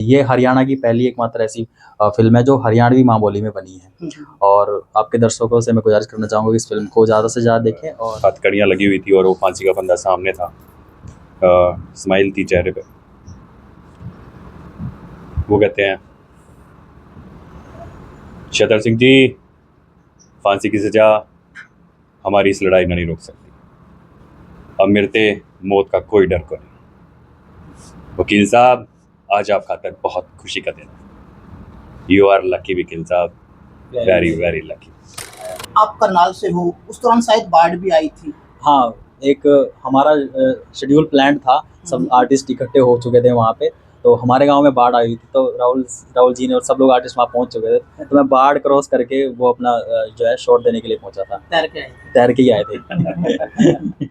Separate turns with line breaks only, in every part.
ये हरियाणा की पहली एकमात्र ऐसी फ़िल्म है जो हरियाणवी माँ बोली में बनी है। और आपके दर्शकों से मैं गुज़ारिश करना चाहूँगा कि इस फ़िल्म को ज़्यादा से ज़्यादा देखें। और
हथकड़ियाँ लगी हुई थी और वो फांसी का फंदा सामने था, स्माइल थी चेहरे पे। वो कहते हैं, शतर सिंह जी, फांसी की सजा हमारी इस लड़ाई नहीं रोक सकती। अब मिलते मौत का कोई डर को नहीं। वकील साहब, आज आप खातर बहुत खुशी का दिन है। यू आर लकी वकील साहब, वेरी वेरी लकी।
आप करनाल से हो, उस दौरान शायद बाढ़ भी आई थी।
हाँ, एक हमारा शेड्यूल प्लान था, सब आर्टिस्ट इकट्ठे हो चुके थे वहाँ पे। तो हमारे गांव में बाढ़ आई हुई थी, तो राहुल जी ने और सब लोग आर्टिस्ट वहाँ पहुँच चुके थे। तो मैं बाढ़ क्रॉस करके वो अपना जो है शॉट देने के लिए पहुँचा था। तैर के ही आए थे।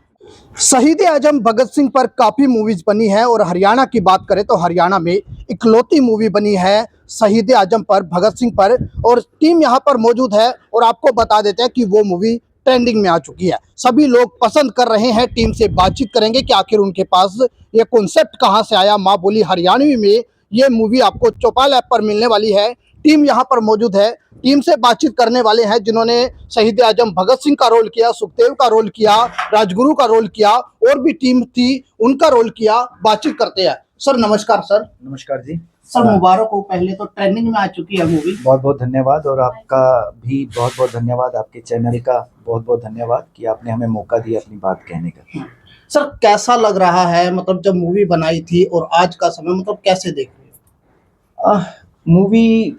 शहीद आजम भगत सिंह पर काफी मूवीज बनी है और हरियाणा की बात करें तो हरियाणा में इकलौती मूवी बनी है शहीद आजम पर, भगत सिंह पर, और टीम यहाँ पर मौजूद है। और आपको बता देते हैं कि वो मूवी ट्रेंडिंग में आ चुकी है, सभी लोग पसंद कर रहे हैं। टीम से बातचीत करेंगे कि आखिर उनके पास ये कॉन्सेप्ट कहाँ से आया। माँ बोली हरियाणवी में ये मूवी आपको चौपाल ऐप पर मिलने वाली है। टीम यहाँ पर मौजूद है, टीम से बातचीत करने वाले हैं जिन्होंने शहीद आजम भगत सिंह का रोल किया, सुखदेव का रोल किया, राजगुरु का रोल किया, और भी टीम थी उनका रोल किया। बातचीत करते हैं। सर नमस्कार। सर
नमस्कार जी।
सर मुबारक हो, पहले तो ट्रेंडिंग में आ चुकी है मूवी।
बहुत बहुत धन्यवाद, और आपका भी बहुत बहुत धन्यवाद, आपके चैनल का बहुत बहुत धन्यवाद कि आपने हमें मौका दिया अपनी बात कहने का।
सर कैसा लग रहा है, मतलब जब मूवी बनाई थी और आज का समय, मतलब कैसे देख रहे हो?
मूवी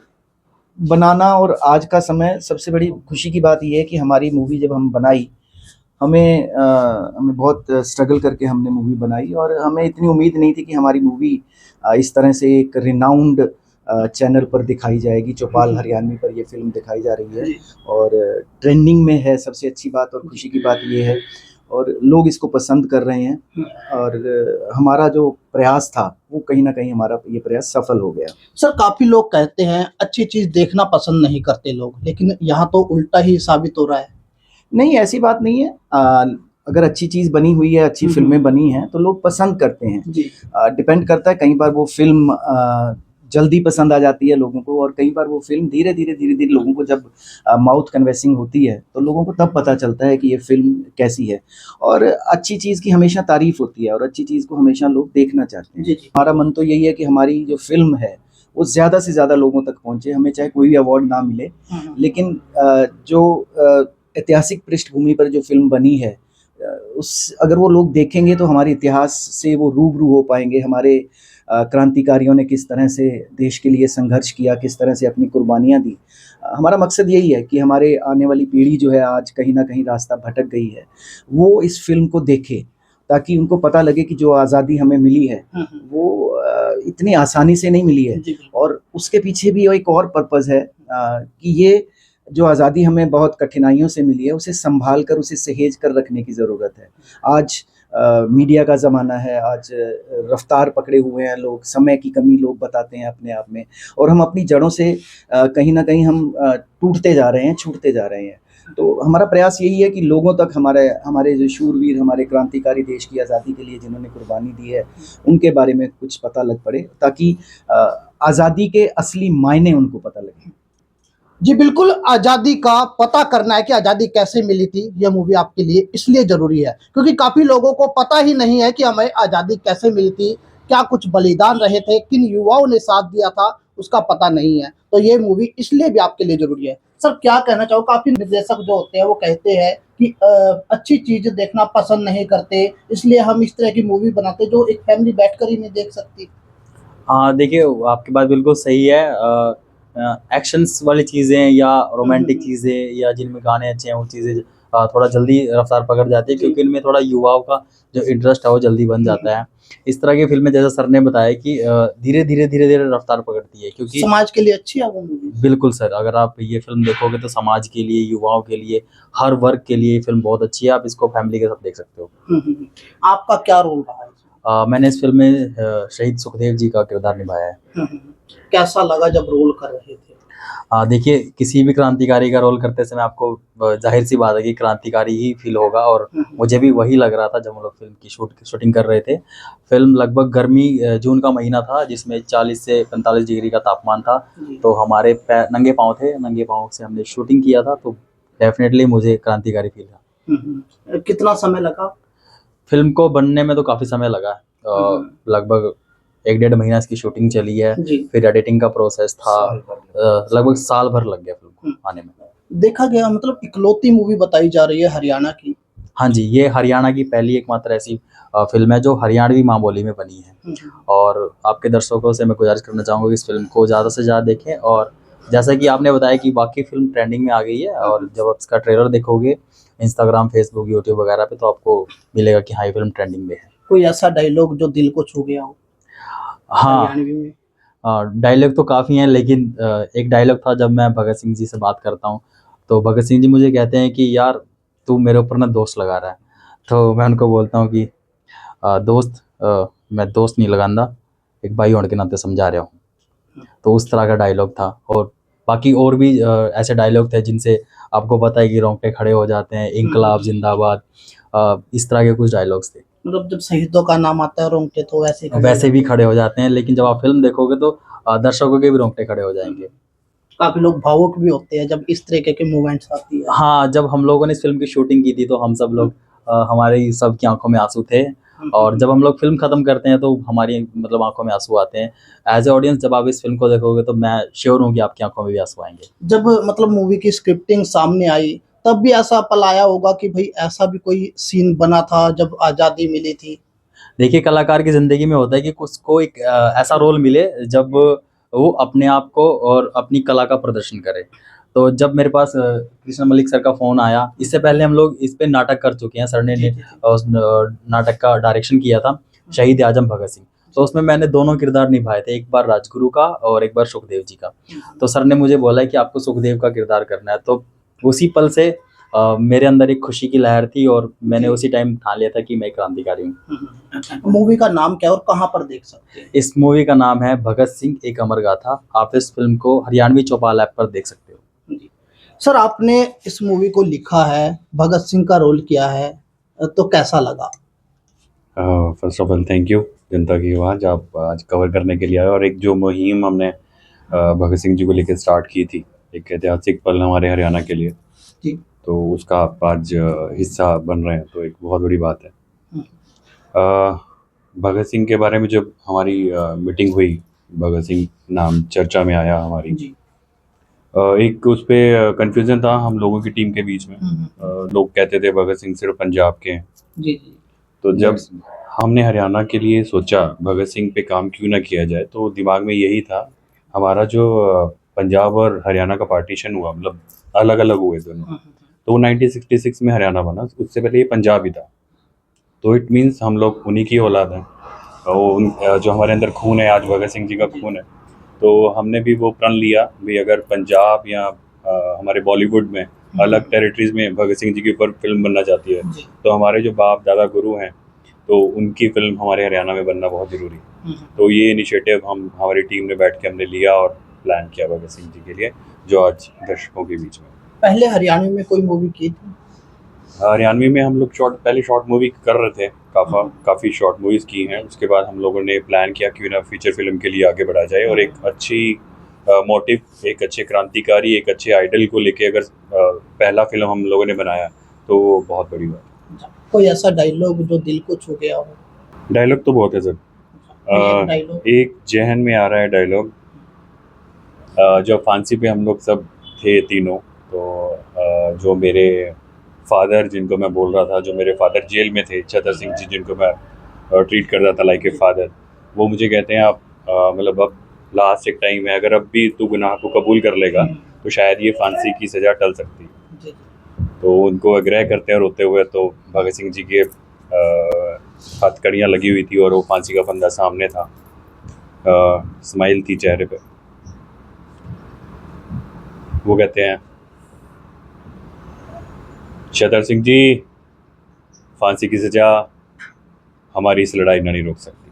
बनाना और आज का समय, सबसे बड़ी खुशी की बात यह है कि हमारी मूवी जब हम बनाई, हमें बहुत स्ट्रगल करके हमने मूवी बनाई, और हमें इतनी उम्मीद नहीं थी कि हमारी मूवी इस तरह से एक रिनाउंड चैनल पर दिखाई जाएगी। चौपाल हरियाणवी पर ये फिल्म दिखाई जा रही है और ट्रेंडिंग में है। सबसे अच्छी बात और खुशी की बात ये है, और लोग इसको पसंद कर रहे हैं, और हमारा जो प्रयास था वो कहीं ना कहीं हमारा ये प्रयास सफल हो गया।
सर काफी लोग कहते हैं अच्छी चीज देखना पसंद नहीं करते लोग, लेकिन यहाँ तो उल्टा ही साबित हो रहा है।
नहीं, ऐसी बात नहीं है। अगर अच्छी चीज़ बनी हुई है, अच्छी फिल्में बनी हैं तो लोग पसंद करते हैं। डिपेंड करता है, कई बार वो फिल्म जल्दी पसंद आ जाती है लोगों को, और कई बार वो फिल्म धीरे धीरे लोगों को जब माउथ कन्वेंसिंग होती है तो लोगों को तब पता चलता है कि ये फिल्म कैसी है। और अच्छी चीज़ की हमेशा तारीफ होती है, और अच्छी चीज़ को हमेशा लोग देखना चाहते हैं। हमारा मन तो यही है कि हमारी जो फिल्म है वो ज़्यादा से ज़्यादा लोगों तक पहुँचे, हमें चाहे कोई भी अवार्ड ना मिले, लेकिन जो ऐतिहासिक पृष्ठभूमि पर जो फिल्म बनी है, अगर वो लोग देखेंगे तो हमारे इतिहास से वो रूबरू हो पाएंगे। हमारे क्रांतिकारियों ने किस तरह से देश के लिए संघर्ष किया, किस तरह से अपनी कुर्बानियाँ दी। हमारा मकसद यही है कि हमारे आने वाली पीढ़ी जो है आज कहीं ना कहीं रास्ता भटक गई है, वो इस फिल्म को देखे, ताकि उनको पता लगे कि जो आज़ादी हमें मिली है वो इतनी आसानी से नहीं मिली है, और उसके पीछे भी एक और पर्पज़ है कि ये जो आज़ादी हमें बहुत कठिनाइयों से मिली है उसे संभाल कर, उसे सहेज कर रखने की ज़रूरत है। आज मीडिया का ज़माना है, आज रफ्तार पकड़े हुए हैं लोग, समय की कमी लोग बताते हैं अपने आप में, और हम अपनी जड़ों से कहीं ना कहीं हम टूटते जा रहे हैं, छूटते जा रहे हैं। तो हमारा प्रयास यही है कि लोगों तक हमारे जो शूरवीर, हमारे क्रांतिकारी, देश की आज़ादी के लिए जिन्होंने कुर्बानी दी है, उनके बारे में कुछ पता लग पड़े, ताकि आज़ादी के असली मायने उनको पता लगे।
जी बिल्कुल, आज़ादी का पता करना है कि आज़ादी कैसे मिली थी, यह मूवी आपके लिए इसलिए ज़रूरी है क्योंकि काफ़ी लोगों को पता ही नहीं है कि हमें आज़ादी कैसे मिली थी, क्या कुछ बलिदान रहे थे, किन युवाओं ने साथ दिया था, उसका पता नहीं है। तो ये मूवी इसलिए भी आपके लिए ज़रूरी है। सर क्या कहना चाहो, काफ़ी निर्देशक जो होते हैं वो कहते हैं कि अच्छी चीज़ देखना पसंद नहीं करते, इसलिए हम इस तरह की मूवी बनाते जो एक फैमिली बैठ कर ही नहीं देख सकती।
हाँ, देखिए आपकी बात बिल्कुल सही है। एक्शंस वाली चीज़ें या रोमांटिक चीज़ें या जिनमें गाने अच्छे हैं वो चीज़ें थोड़ा जल्दी रफ्तार पकड़ जाती है, क्योंकि इनमें थोड़ा युवाओं का जो इंटरेस्ट है वो जल्दी बन जाता है। इस तरह की फिल्में, जैसा सर ने बताया कि धीरे-धीरे रफ्तार पकड़ती है, क्योंकि
समाज के लिए अच्छी है वो मूवी।
बिल्कुल सर, अगर आप ये फ़िल्म देखोगे तो समाज के लिए, युवाओं के लिए, हर वर्ग के लिए ये फ़िल्म बहुत अच्छी है। आप इसको फैमिली के साथ देख सकते हो।
आपका क्या रोल रहा है?
मैंने इस फ़िल्म में शहीद सुखदेव जी का किरदार निभाया है।
कैसा लगा जब रोल कर रहे थे?
देखिए किसी भी क्रांतिकारी का रोल करते समय आपको जाहिर सी बात है कि क्रांतिकारी ही फील होगा, और मुझे भी वही लग रहा था जब हम लोग फिल्म की शूटिंग कर रहे थे। फिल्म लगभग गर्मी जून का महीना था, जिसमें 40 से 45 डिग्री का तापमान था। तो हमारे पैर नंगे पाँव थे, नंगे पाँव से हमने शूटिंग किया था, तो डेफिनेटली मुझे क्रांतिकारी फील था।
कितना समय लगा?
फिल्म को बनने में तो काफ़ी समय लगा, लगभग 1 डेढ़ महीना इसकी शूटिंग चली है।
जी।
फिर एडिटिंग का प्रोसेस था, लगभग साल भर लग गया फिल्म को आने में।
देखा गया मतलब इकलौती मूवी बताई जा रही है हरियाणा की।
हाँ जी, ये हरियाणा की पहली एकमात्र ऐसी फिल्म है जो हरियाणवी माँ बोली में बनी है। और आपके दर्शकों से मैं गुजारिश करना चाहूँगा कि इस फिल्म को ज़्यादा से ज़्यादा देखें। और जैसा कि आपने बताया कि बाकी फिल्म ट्रेंडिंग में आ गई है, और जब आप इसका ट्रेलर देखोगे इंस्टाग्राम, फेसबुक, यूट्यूब वगैरह पे, तो आपको मिलेगा कि हाँ, ये फिल्म ट्रेंडिंग में है।
कोई ऐसा डायलॉग जो दिल को छू गया हो
हाँ,
हरियाणवी में?
डायलॉग तो काफ़ी हैं, लेकिन एक डायलॉग था जब मैं भगत सिंह जी से बात करता हूँ, तो भगत सिंह जी मुझे कहते हैं कि यार तू मेरे ऊपर ना दोस्त लगा रहा है। तो मैं उनको बोलता हूँ कि दोस्त, मैं दोस्त नहीं लगांदा, एक भाई होने के नाते समझा रहा हूँ। तो उस तरह का डायलॉग था। और बाकी और भी ऐसे डायलॉग थे जिनसे आपको पता है कि रोंगटे खड़े हो जाते हैं, इंकलाब जिंदाबाद, इस तरह के कुछ डायलॉग्स थे।
मतलब जब शहीदों का नाम आता है रोंगटे तो
वैसे भी खड़े हो जाते हैं, लेकिन जब आप फिल्म देखोगे तो दर्शकों के भी रोंगटे खड़े हो जाएंगे।
काफी लोग भावुक भी होते हैं जब इस तरीके के मूवमेंट्स आती है।
हाँ, जब हम लोगों ने इस फिल्म की शूटिंग की थी तो हम सब लोग हमारी सबकी आंखों में आंसू थे। और जब हम लोग फिल्म खत्म करते हैं तो हमारी मतलब आंखों में आंसू आते हैं। एज ए ऑडियंस जब आप इस फिल्म को देखोगे तो मैं श्योर हूँ कि आपकी आंखों में भी आंसू आएंगे।
जब मतलब मूवी की स्क्रिप्टिंग सामने आई तब भी ऐसा पल आया होगा कि भाई ऐसा भी कोई सीन बना था जब आजादी मिली थी?
देखिए कलाकार की ज़िंदगी में होता है कि उसको एक ऐसा रोल मिले जब वो अपने आप को और अपनी कला का प्रदर्शन करे। तो जब मेरे पास कृष्ण मलिक सर का फ़ोन आया, इससे पहले हम लोग इस पे नाटक कर चुके हैं। सर ने उस नाटक का डायरेक्शन किया था, शहीद आजम भगत सिंह। तो उसमें मैंने दोनों किरदार निभाए थे, एक बार राजगुरु का और एक बार सुखदेव जी का। तो सर ने मुझे बोला कि आपको सुखदेव का किरदार करना है। तो उसी पल से मेरे अंदर एक खुशी की लहर थी, और मैंने उसी टाइम ठान लिया था कि मैं क्रांतिकारी हूँ।
मूवी का नाम क्या है और कहाँ पर देख सकते हैं?
इस मूवी का नाम है भगत सिंह एक अमर गाथा। आप इस फिल्म को हरियाणवी चौपाल ऐप पर देख सकते हो।
जी। सर आपने इस मूवी को लिखा है, भगत सिंह का रोल किया है, तो कैसा लगा?
First of all thank you जनता की आवाज़ आप आज कवर करने के लिए आए, और एक जो मुहिम हमने भगत सिंह जी को लेकर स्टार्ट की थी, एक ऐतिहासिक पल हमारे हरियाणा के लिए,
जी।
तो उसका आप आज हिस्सा बन रहे हैं, तो एक बहुत बड़ी बात है। भगत सिंह के बारे में जब हमारी मीटिंग हुई, भगत सिंह नाम चर्चा में आया हमारी,
जी।
एक उस पर कन्फ्यूज़न था हम लोगों की टीम के बीच में। लोग कहते थे भगत सिंह सिर्फ पंजाब के हैं।
जी जी।
तो जब हमने हरियाणा के लिए सोचा भगत सिंह पे काम क्यों ना किया जाए, तो दिमाग में यही था। हमारा जो पंजाब और हरियाणा का पार्टीशन हुआ, मतलब अलग अलग हुए दोनों, तो 1966 में हरियाणा बना, उससे पहले ये पंजाब ही था। तो इट मीन्स हम लोग उन्हीं की औलाद हैं, जो हमारे अंदर खून है, आज भगत सिंह जी का खून है। तो हमने भी वो प्रण लिया भी, अगर पंजाब या हमारे बॉलीवुड में अलग टेरिटरीज में भगत सिंह जी के ऊपर फिल्म बनना चाहती है, तो हमारे जो बाप दादा गुरु हैं, तो उनकी फिल्म हमारे हरियाणा में बनना बहुत ज़रूरी है। तो ये इनिशिएटिव हम हमारी टीम ने बैठ के हमने लिया और प्लान किया भगत सिंह जी के लिए, जो आज दर्शकों के बीच में।
पहले हरियाणा में कोई मूवी की थी?
हरियाणवी में हम लोग पहले शॉर्ट मूवी कर रहे थे, काफ़ी शॉर्ट मूवीज़ की हैं। उसके बाद हम लोगों ने प्लान किया क्यों ना फीचर फिल्म के लिए आगे बढ़ा जाए, और एक अच्छी मोटिव, एक अच्छे क्रांतिकारी, एक अच्छे आइडल को लेके अगर पहला फिल्म हम लोगों ने बनाया, तो वो बहुत बड़ी बात है।
कोई ऐसा डायलॉग जो दिल को छू गया हो?
डायलॉग तो बहुत है सर।
डायलॉग
एक जहन में आ रहा है डायलॉग, जब फांसी पे हम लोग सब थे तीनों, तो जो मेरे फादर, जिनको मैं बोल रहा था, जो मेरे फादर जेल में थे, छतर सिंह जी, जिनको मैं ट्रीट करता था लाइक ए फादर, वो मुझे कहते हैं आप मतलब अब लास्ट एक टाइम है, अगर अब भी तू गुनाह को कबूल कर लेगा तो शायद ये फांसी की सज़ा टल सकती है। तो उनको आग्रह करते हैं रोते हुए, तो भगत सिंह जी के हथकड़ियाँ लगी हुई थी और वो फांसी का फंदा सामने था, स्माइल थी चेहरे पे। वो कहते हैं, छतर सिंह जी, फांसी की सजा हमारी इस लड़ाई में नहीं रोक सकती।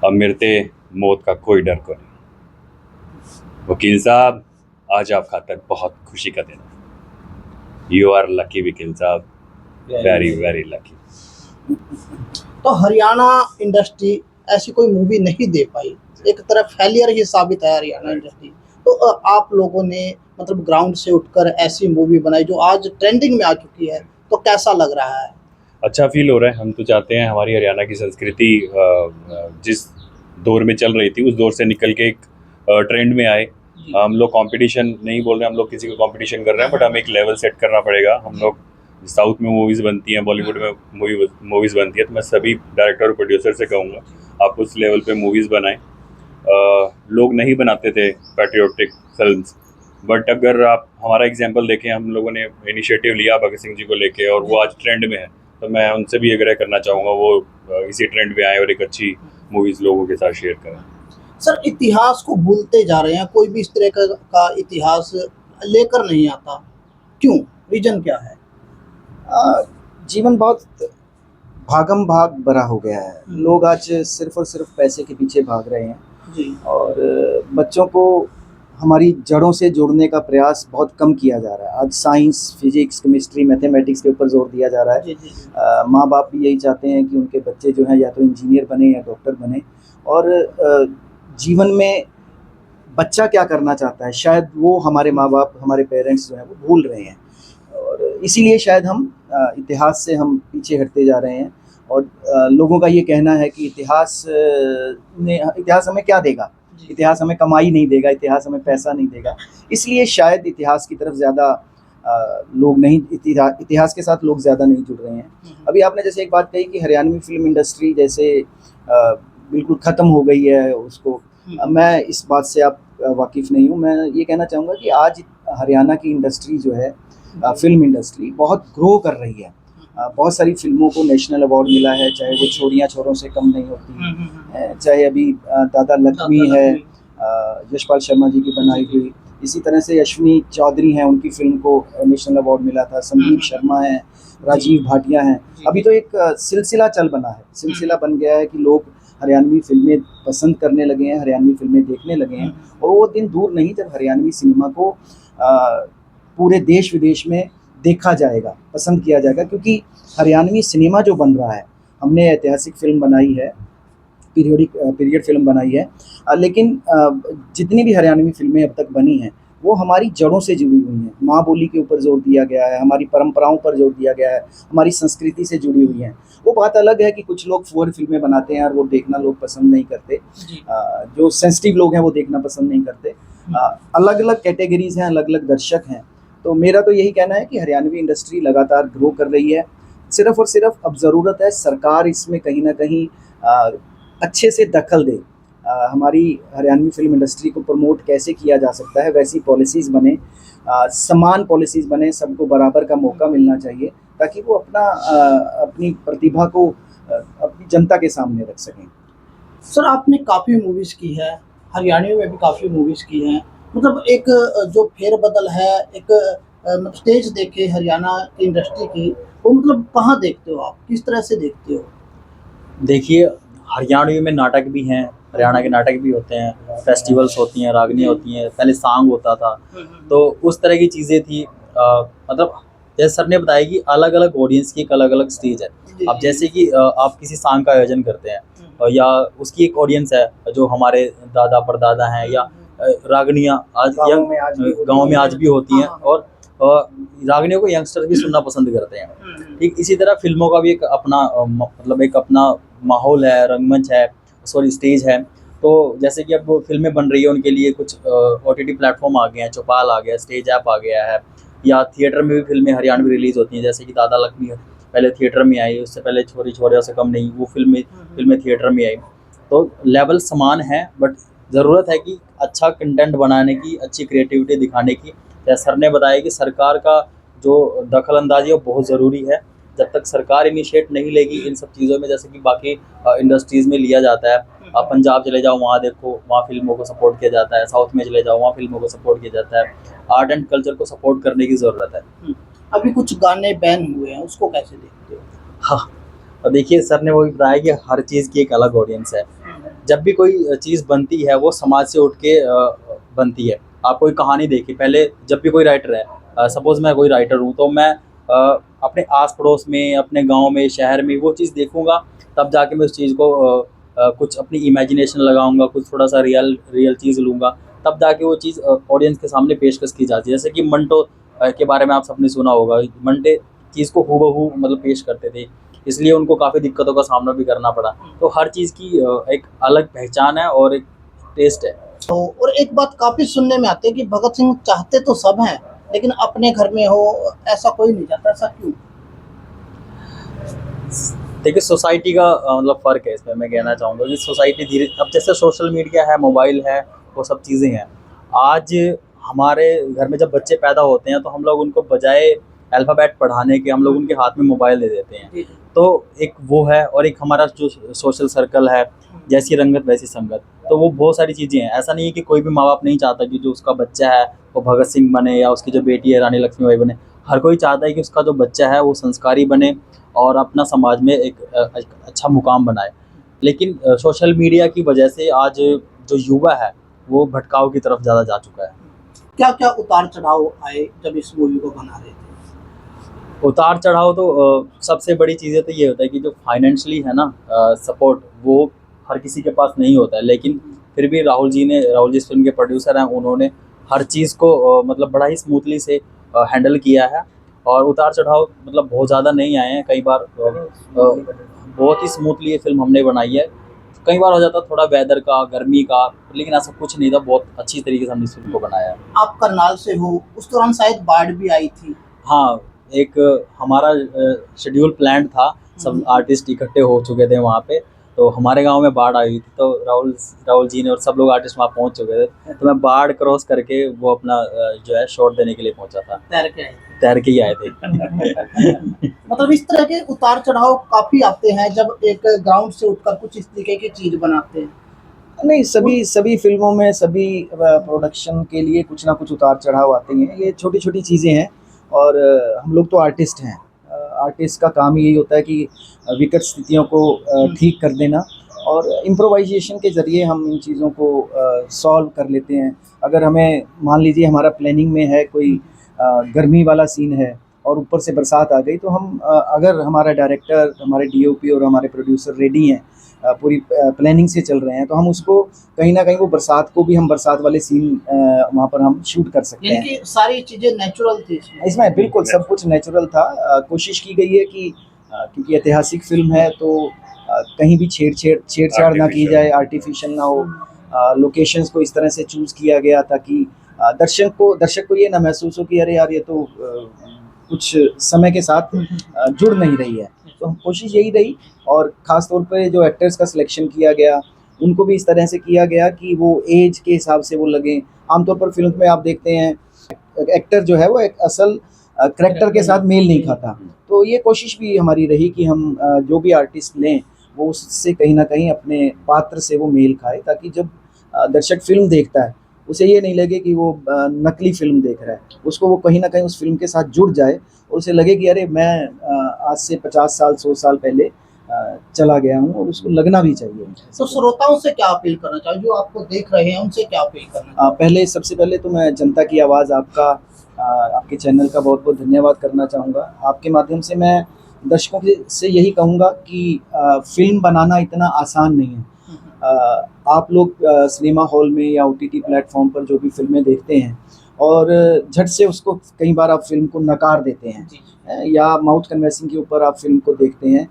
अब मेरे ते मौत का कोई डर को नहीं। वकील साहब, आज आप खातर बहुत खुशी का दिन है। यू आर लकी वकील साहब, वेरी वेरी लकी।
तो हरियाणा इंडस्ट्री ऐसी कोई मूवी नहीं दे पाई, एक तरफ फेलियर ही साबित है हरियाणा इंडस्ट्री। तो आप लोगों ने मतलब ग्राउंड से उठकर ऐसी मूवी बनाई जो आज ट्रेंडिंग में आ चुकी है, तो कैसा लग रहा है?
अच्छा फील हो रहा है। हम तो चाहते हैं हमारी हरियाणा की संस्कृति जिस दौर में चल रही थी उस दौर से निकल के एक ट्रेंड में आए। हम लोग कंपटीशन नहीं बोल रहे, हम लोग किसी को कंपटीशन कर रहे हैं, बट हमें एक लेवल सेट करना पड़ेगा। हम लोग साउथ में मूवीज़ बनती हैं, बॉलीवुड में मूवीज़ बनती है, तो मैं सभी डायरेक्टर और प्रोड्यूसर से कहूँगा आप उस लेवल पे मूवीज़ बनाएं। लोग नहीं बनाते थे पैट्रियोटिक फिल्म्स, बट अगर आप हमारा एग्जांपल देखें, हम लोगों ने इनिशिएटिव लिया भगत सिंह जी को लेके और वो आज ट्रेंड में है, तो मैं उनसे भी आग्रह करना चाहूँगा वो इसी ट्रेंड में आए और एक अच्छी मूवीज़ लोगों के साथ शेयर करें।
सर, इतिहास को भूलते जा रहे हैं, कोई भी इस तरह का इतिहास लेकर नहीं आता, क्यों? रीजन क्या है?
जीवन बहुत भागम भाग भरा हो गया है। लोग आज सिर्फ और सिर्फ पैसे के पीछे भाग रहे हैं
जी
और बच्चों को हमारी जड़ों से जोड़ने का प्रयास बहुत कम किया जा रहा है। आज साइंस, फिजिक्स, केमिस्ट्री, मैथमेटिक्स के ऊपर जोर दिया जा रहा है।
जी जी
माँ बाप भी यही चाहते हैं कि उनके बच्चे जो हैं या तो इंजीनियर बने या डॉक्टर बने, और जीवन में बच्चा क्या करना चाहता है शायद वो हमारे माँ बाप, हमारे पेरेंट्स जो हैं वो भूल रहे हैं, और इसीलिए शायद हम इतिहास से हम पीछे हटते जा रहे हैं। और लोगों का ये कहना है कि इतिहास हमें क्या देगा, इतिहास हमें कमाई नहीं देगा, इतिहास हमें पैसा नहीं देगा, इसलिए शायद इतिहास की तरफ ज़्यादा लोग नहीं, इतिहास के साथ लोग ज़्यादा नहीं जुड़ रहे हैं। अभी आपने जैसे एक बात कही कि हरियाणवी फिल्म इंडस्ट्री जैसे बिल्कुल ख़त्म हो गई है, उसको मैं इस बात से आप वाकिफ़ नहीं हूँ। मैं ये कहना चाहूँगा कि आज हरियाणा की इंडस्ट्री जो है, फिल्म इंडस्ट्री बहुत ग्रो कर रही है। बहुत सारी फिल्मों को नेशनल अवार्ड मिला है, चाहे वो छोरियां छोरों से कम नहीं होती, चाहे अभी दादा लक्ष्मी है यशपाल शर्मा जी की बनाई हुई, इसी तरह से अश्विनी चौधरी हैं, उनकी फिल्म को नेशनल अवार्ड मिला था, संदीप शर्मा हैं, राजीव भाटिया हैं। अभी तो एक सिलसिला चल बना है, सिलसिला बन गया है कि लोग हरियाणवी फिल्में पसंद करने लगे हैं, हरियाणवी फिल्में देखने लगे हैं, और वो दिन दूर नहीं जब हरियाणवी सिनेमा को पूरे देश विदेश में देखा जाएगा, पसंद किया जाएगा, क्योंकि हरियाणवी सिनेमा जो बन रहा है, हमने ऐतिहासिक फिल्म बनाई है, पीरियड फिल्म बनाई है, लेकिन जितनी भी हरियाणवी फिल्में अब तक बनी हैं वो हमारी जड़ों से जुड़ी हुई हैं। माँ बोली के ऊपर जोर दिया गया है, हमारी परंपराओं पर जोर दिया गया है, हमारी संस्कृति से जुड़ी हुई हैं। वो बात अलग है कि कुछ लोग फुअर फिल्में बनाते हैं और वो देखना लोग पसंद नहीं करते, जो सेंसिटिव लोग हैं वो देखना पसंद नहीं करते। अलग अलग कैटेगरीज हैं, अलग अलग दर्शक हैं। तो मेरा तो यही कहना है कि हरियाणवी इंडस्ट्री लगातार ग्रो कर रही है, सिर्फ़ और सिर्फ अब ज़रूरत है सरकार इसमें कहीं ना कहीं अच्छे से दखल दे। हमारी हरियाणवी फिल्म इंडस्ट्री को प्रमोट कैसे किया जा सकता है, वैसी पॉलिसीज़ बने, समान पॉलिसीज़ बने, सबको बराबर का मौका मिलना चाहिए, ताकि वो अपनी प्रतिभा को अपनी जनता के सामने रख सकें।
सर, आपने काफ़ी मूवीज़ की है, हरियाणवी में भी काफ़ी मूवीज़ की हैं, मतलब एक जो फेरबदल है, एक मतलब स्टेज देखे हरियाणा की इंडस्ट्री की, वो मतलब कहाँ देखते हो आप, किस तरह से देखते हो?
देखिए, हरियाणवी में नाटक भी हैं, हरियाणा के नाटक भी होते हैं, फेस्टिवल्स होती हैं, रागनी होती हैं, पहले सांग होता था, तो उस तरह की चीज़ें थी। मतलब जैसे सर ने बताया कि अलग अलग ऑडियंस की एक अलग अलग स्टेज है। अब जैसे कि आप किसी सांग का आयोजन करते हैं, या उसकी एक ऑडियंस है जो हमारे दादा परदादा हैं, या रागनियाँ आज गाँव में आज भी होती हैं, और रागनियों को यंगस्टर भी सुनना पसंद करते हैं। ठीक इसी तरह फिल्मों का भी एक अपना मतलब एक अपना माहौल है, रंगमंच है, सॉरी स्टेज है। तो जैसे कि अब फिल्में बन रही है, उनके लिए कुछ OTT प्लेटफॉर्म आ गए हैं, चौपाल आ गया, स्टेज ऐप आ गया है, या थिएटर में भी फिल्में हरियाणवी रिलीज़ होती हैं। जैसे कि दादा लक्ष्मी पहले थिएटर में आई, उससे पहले छोरी छोरियों से कम नहीं, वो फिल्में थिएटर में आई। तो लेवल समान है, बट ज़रूरत है कि अच्छा कंटेंट बनाने की, अच्छी क्रिएटिविटी दिखाने की। जैसे सर ने बताया कि सरकार का जो दखल अंदाजी है वो बहुत ज़रूरी है। जब तक सरकार इनिशिएट नहीं लेगी इन सब चीज़ों में, जैसे कि बाकी इंडस्ट्रीज़ में लिया जाता है, आप पंजाब चले जाओ, वहाँ देखो, वहाँ फिल्मों को सपोर्ट किया जाता है, साउथ में चले जाओ, वहाँ फिल्मों को सपोर्ट किया जाता है। आर्ट एंड कल्चर को सपोर्ट करने की ज़रूरत है।
अभी कुछ गाने बैन हुए हैं, उसको कैसे देखते हो?
हाँ, और देखिए सर ने वो भी बताया कि हर चीज़ की एक अलग ऑडियंस है। जब भी कोई चीज़ बनती है वो समाज से उठ के बनती है। आप कोई कहानी देखिए, पहले जब भी कोई राइटर है, सपोज़ मैं कोई राइटर हूँ, तो मैं अपने आस-पड़ोस में, अपने गाँव में, शहर में वो चीज़ देखूँगा, तब जाके मैं उस चीज़ को कुछ अपनी इमेजिनेशन लगाऊँगा, कुछ थोड़ा-सा रियल चीज़ लूँगा, तब जाके वो चीज़ ऑडियंस के सामने पेशकश की जाती है। जैसे कि मंटो के बारे में आप सबने सुना होगा, मंटे चीज़ को हूबहू मतलब पेश करते थे, इसलिए उनको काफ़ी दिक्कतों का सामना भी करना पड़ा। तो हर चीज़ की एक अलग पहचान है और एक टेस्ट है।
तो और एक बात काफी सुनने में आती है कि भगत सिंह चाहते तो सब हैं, लेकिन अपने घर में हो ऐसा कोई नहीं चाहता, ऐसा क्यों?
देखिए सोसाइटी का मतलब फ़र्क है इसमें, मैं कहना चाहूँगा कि सोसाइटी धीरे, अब जैसे सोशल मीडिया है, मोबाइल है, वो सब चीज़ें हैं। आज हमारे घर में जब बच्चे पैदा होते हैं तो हम लोग उनको बजाय अल्फ़ाबेट पढ़ाने के हम लोग उनके हाथ में मोबाइल दे देते हैं।
जी,
तो एक वो है, और एक हमारा जो सोशल सर्कल है, जैसी रंगत वैसी संगत, तो वो बहुत सारी चीज़ें हैं। ऐसा नहीं है कि कोई भी माँ-बाप नहीं चाहता कि जो उसका बच्चा है वो भगत सिंह बने या उसकी जो बेटी है रानी लक्ष्मीबाई बने। हर कोई चाहता है कि उसका जो बच्चा है वो संस्कारी बने और अपना समाज में एक अच्छा मुकाम बनाए। लेकिन सोशल मीडिया की वजह से आज जो युवा है वो भटकाव की तरफ ज़्यादा जा चुका है।
क्या क्या उतार चढ़ाव आए जब इस मूवी को बना रहे थे?
उतार चढ़ाव तो सबसे बड़ी चीज़ें तो ये होता है कि जो फाइनेंशियली है ना सपोर्ट, वो हर किसी के पास नहीं होता है, लेकिन फिर भी राहुल जी इस फिल्म के प्रोड्यूसर हैं, उन्होंने हर चीज़ को मतलब बड़ा ही स्मूथली से हैंडल किया है। और उतार चढ़ाव मतलब बहुत ज़्यादा नहीं आए हैं, कई बार बहुत ही स्मूथली ये फिल्म हमने बनाई है। कई बार हो जाता थोड़ा वेदर का, गर्मी का, लेकिन ऐसा कुछ नहीं था, बहुत अच्छी तरीके से हमने इस फिल्म को बनाया है।
आप करनाल से हो, उस दौरान शायद बाढ़ भी आई थी।
हाँ, एक हमारा शेड्यूल प्लान्ड था, सब आर्टिस्ट इकट्ठे हो चुके थे वहाँ पे, तो हमारे गाँव में बाढ़ आई हुई थी, तो राहुल जी ने और सब लोग आर्टिस्ट वहाँ पहुँच चुके थे, तो मैं बाढ़ क्रॉस करके वो अपना जो है शॉट देने के लिए पहुँचा था। तैर के ही आए थे।
मतलब इस तरह के उतार चढ़ाव काफी आते हैं जब एक ग्राउंड से उठकर कुछ इस तरीके की चीज बनाते हैं।
नहीं, सभी सभी फिल्मों में सभी प्रोडक्शन के लिए कुछ ना कुछ उतार चढ़ाव आते हैं। ये छोटी छोटी चीज़ें हैं और हम लोग तो आर्टिस्ट हैं। आर्टिस्ट का काम ही यही होता है कि विकट स्थितियों को ठीक कर देना और इम्प्रोवाइजेशन के ज़रिए हम इन चीज़ों को सॉल्व कर लेते हैं। अगर हमें मान लीजिए हमारा प्लानिंग में है कोई गर्मी वाला सीन है और ऊपर से बरसात आ गई, तो हम अगर हमारा डायरेक्टर, हमारे डीओपी और हमारे प्रोड्यूसर रेडी हैं, पूरी प्लानिंग से चल रहे हैं, तो हम उसको कहीं ना कहीं वो बरसात को भी हम बरसात वाले सीन वहाँ पर हम शूट कर सकते
यानी
हैं।
कि सारी चीजें नेचुरल थी इसमें।
इसमें बिल्कुल सब कुछ नेचुरल था। कोशिश की गई है कि क्योंकि ऐतिहासिक फिल्म है तो कहीं भी छेड़छाड़ ना की जाए, आर्टिफिशियल ना हो। लोकेशंस को इस तरह से चूज़ किया गया ताकि दर्शक को ये ना महसूस हो कि अरे यार ये तो कुछ समय के साथ जुड़ नहीं रही है। तो कोशिश यही रही और ख़ास तौर पे जो एक्टर्स का सिलेक्शन किया गया, उनको भी इस तरह से किया गया कि वो एज के हिसाब से वो लगें। आमतौर पर फिल्म में आप देखते हैं एक्टर जो है वो एक असल करैक्टर के साथ मेल नहीं खाता। तो ये कोशिश भी हमारी रही कि हम जो भी आर्टिस्ट लें वो उससे कहीं ना कहीं अपने पात्र से वो मेल खाए, ताकि जब दर्शक फिल्म देखता है उसे ये नहीं लगे कि वो नकली फिल्म देख रहा है, उसको वो कहीं ना कहीं उस फिल्म के साथ जुड़ जाए और उसे लगे कि अरे मैं आज से 50 साल 100 साल पहले चला गया हूँ, और उसको लगना भी चाहिए।
तो श्रोताओं से क्या अपील करना चाहिए, जो आपको देख रहे हैं उनसे क्या अपील करना चाहिए?
पहले सबसे पहले तो मैं जनता की आवाज़ आपके चैनल का बहुत बहुत धन्यवाद करना चाहूँगा। आपके माध्यम से मैं दर्शकों से यही कहूँगा कि फिल्म बनाना इतना आसान नहीं है। आप लोग सिनेमा हॉल में या ओटीटी प्लेटफॉर्म पर जो भी फिल्में देखते हैं और झट से उसको कई बार आप फिल्म को नकार देते हैं या माउथ कन्वेंसिंग के ऊपर आप फिल्म को देखते हैं।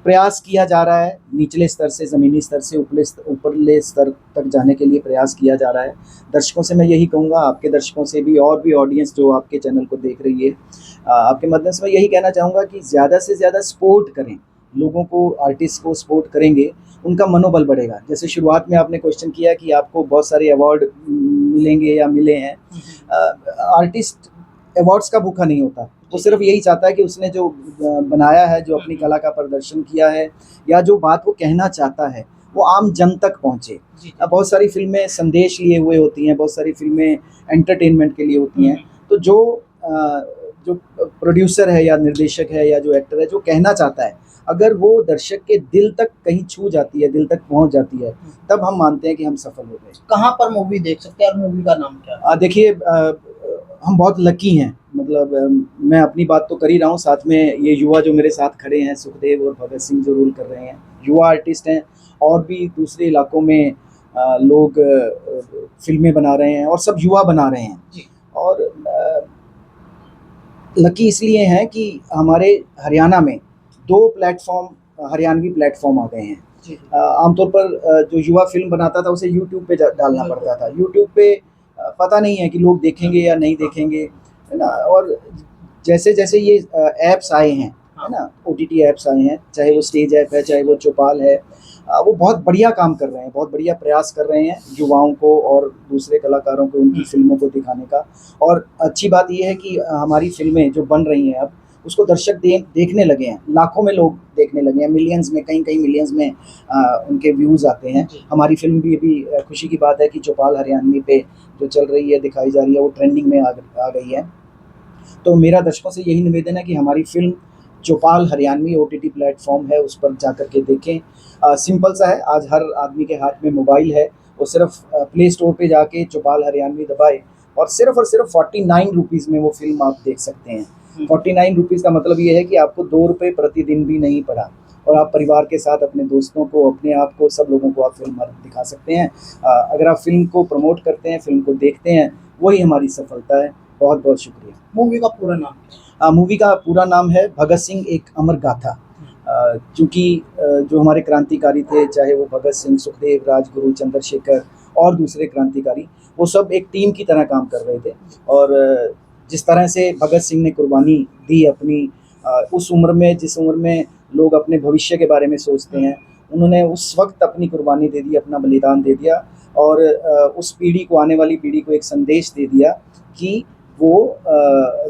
प्रयास किया जा रहा है, निचले स्तर से ज़मीनी स्तर से ऊपरले स्तर तक जाने के लिए प्रयास किया जा रहा है। दर्शकों से मैं यही कहूँगा, आपके दर्शकों से भी और भी ऑडियंस जो आपके चैनल को देख रही है, आपके माध्यम से मैं यही कहना चाहूँगा कि ज़्यादा से ज़्यादा सपोर्ट करें। लोगों को, आर्टिस्ट को सपोर्ट करेंगे, उनका मनोबल बढ़ेगा। जैसे शुरुआत में आपने क्वेश्चन किया कि आपको बहुत सारे अवार्ड मिलेंगे या मिले हैं। आर्टिस्ट अवार्ड्स का भूखा नहीं होता, वो सिर्फ यही चाहता है कि उसने जो बनाया है, जो अपनी कला का प्रदर्शन किया है या जो बात वो कहना चाहता है वो आम जन तक पहुँचे। बहुत सारी फिल्में संदेश लिए हुए होती हैं, बहुत सारी फिल्में एंटरटेनमेंट के लिए होती हैं। तो जो प्रोड्यूसर है या निर्देशक है या जो एक्टर है जो कहना चाहता है, अगर वो दर्शक के दिल तक कहीं छू जाती है, दिल तक पहुंच जाती है, तब हम मानते हैं कि हम सफल हो गए।
कहाँ पर मूवी देख सकते हैं और मूवी का नाम क्या है?
देखिए, हम बहुत लकी हैं, मतलब मैं अपनी बात तो कर ही रहा हूँ, साथ में ये युवा जो मेरे साथ खड़े हैं, सुखदेव और भगत सिंह जो रोल कर रहे हैं, युवा आर्टिस्ट हैं, और भी दूसरे इलाकों में लोग फिल्में बना रहे हैं और सब युवा बना रहे हैं
जी।
और लकी इसलिए हैं कि हमारे हरियाणा में 2 प्लेटफॉर्म, हरियाणवी प्लेटफॉर्म आ गए हैं।
जी।
आमतौर पर जो युवा फिल्म बनाता था उसे यूट्यूब पे डालना पड़ता था। यूट्यूब पे पता नहीं है कि लोग देखेंगे या नहीं देखेंगे, है ना? और जैसे जैसे ये ऐप्स आए हैं, है ना, OTT ऐप्स आए हैं, चाहे वो स्टेज ऐप है, चाहे वो चौपाल है, वो बहुत बढ़िया काम कर रहे हैं, बहुत बढ़िया प्रयास कर रहे हैं युवाओं को और दूसरे कलाकारों को उनकी फिल्मों को दिखाने का। और अच्छी बात ये है कि हमारी फिल्में जो बन रही हैं अब, उसको दर्शक देखने लगे हैं, लाखों में लोग देखने लगे हैं, मिलियंस में, कई मिलियंस में उनके व्यूज़ आते हैं। हमारी फिल्म भी अभी खुशी की बात है कि चौपाल हरियाणवी पे जो चल रही है, दिखाई जा रही है, वो ट्रेंडिंग में आ गई है। तो मेरा दर्शकों से यही निवेदन है कि हमारी फिल्म चौपाल हरियाणवी OTT प्लेटफॉर्म है, उस पर जा कर के देखें। सिंपल सा है, आज हर आदमी के हाथ में मोबाइल है, वो सिर्फ प्ले स्टोर पे जाके चौपाल हरियाणवी दबाए और सिर्फ 49 रुपीज़ में वो फिल्म आप देख सकते हैं। 49 रुपीज़ का मतलब ये है कि आपको 2 रुपये प्रतिदिन भी नहीं पड़ा और आप परिवार के साथ अपने दोस्तों को, अपने आप को, सब लोगों को आप फिल्म दिखा सकते हैं। अगर आप फिल्म को प्रमोट करते हैं, फिल्म को देखते हैं, वही हमारी सफलता है। बहुत बहुत शुक्रिया।
मूवी का पूरा नाम?
मूवी का पूरा नाम है भगत सिंह एक अमर गाथा। क्योंकि जो हमारे क्रांतिकारी थे, चाहे वो भगत सिंह, सुखदेव, राजगुरु, चंद्रशेखर और दूसरे क्रांतिकारी, वो सब एक टीम की तरह काम कर रहे थे। और जिस तरह से भगत सिंह ने कुर्बानी दी अपनी, उस उम्र में, जिस उम्र में लोग अपने भविष्य के बारे में सोचते हैं, उन्होंने उस वक्त अपनी कुर्बानी दे दी, अपना बलिदान दे दिया और उस पीढ़ी को, आने वाली पीढ़ी को एक संदेश दे दिया कि वो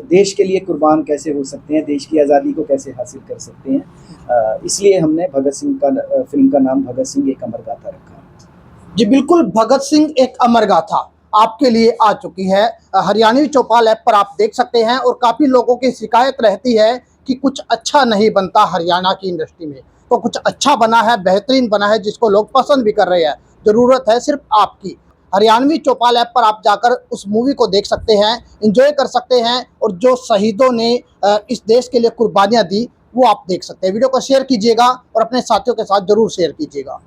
देश के लिए कुर्बान कैसे हो सकते हैं, देश की आज़ादी को कैसे हासिल कर सकते हैं। इसलिए हमने भगत सिंह का फिल्म का नाम भगत सिंह एक अमर गाथा रखा है।
जी बिल्कुल, भगत सिंह एक अमर गाथा आपके लिए आ चुकी है। हरियाणवी चौपाल ऐप पर आप देख सकते हैं और काफ़ी लोगों की शिकायत रहती है कि कुछ अच्छा नहीं बनता हरियाणा की इंडस्ट्री में, तो कुछ अच्छा बना है, बेहतरीन बना है, जिसको लोग पसंद भी कर रहे हैं। ज़रूरत है सिर्फ आपकी। हरियाणवी चौपाल ऐप पर आप जाकर उस मूवी को देख सकते हैं, एंजॉय कर सकते हैं और जो शहीदों ने इस देश के लिए कुर्बानियाँ दी, वो आप देख सकते हैं। वीडियो को शेयर कीजिएगा और अपने साथियों के साथ ज़रूर शेयर कीजिएगा।